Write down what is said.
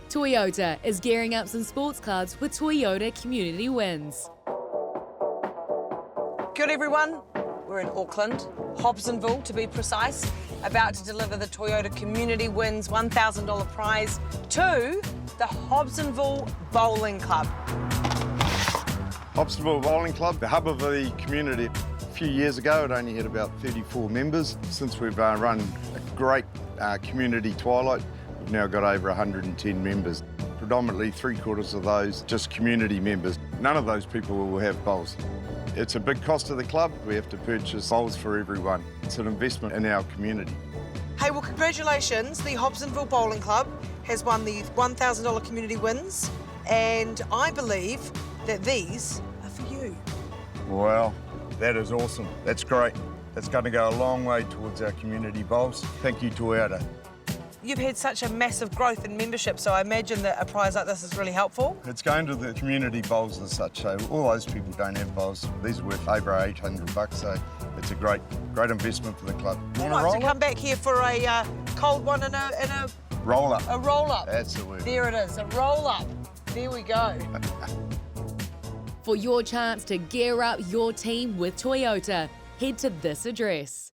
Toyota is gearing up some sports clubs with Toyota Community Wins. Good everyone, we're in Auckland, Hobsonville to be precise, about to deliver the Toyota Community Wins $1,000 prize to the Hobsonville Bowling Club. Hobsonville Bowling Club, the hub of the community. A few years ago, it only had about 34 members. Since we've run a great community twilight, we've now got over 110 members. Predominantly 3/4 of those just community members. None of those people will have bowls. It's a big cost to the club. We have to purchase bowls for everyone. It's an investment in our community. Hey, well, congratulations. The Hobsonville Bowling Club has won the $1,000 Community Wins, and I believe that these are for you. Well, that is awesome. That's great. That's going to go a long way towards our community bowls. Thank you, Toyota. You've had such a massive growth in membership, so I imagine that a prize like this is really helpful. It's going to the community bowls as such, so all those people don't have bowls. These are worth over $800, so it's a great investment for the club. All right, so come back here for a cold one and a roll-up. A roll-up. That's the word. There it is, a roll-up. There we go. For your chance to gear up your team with Toyota, head to this address.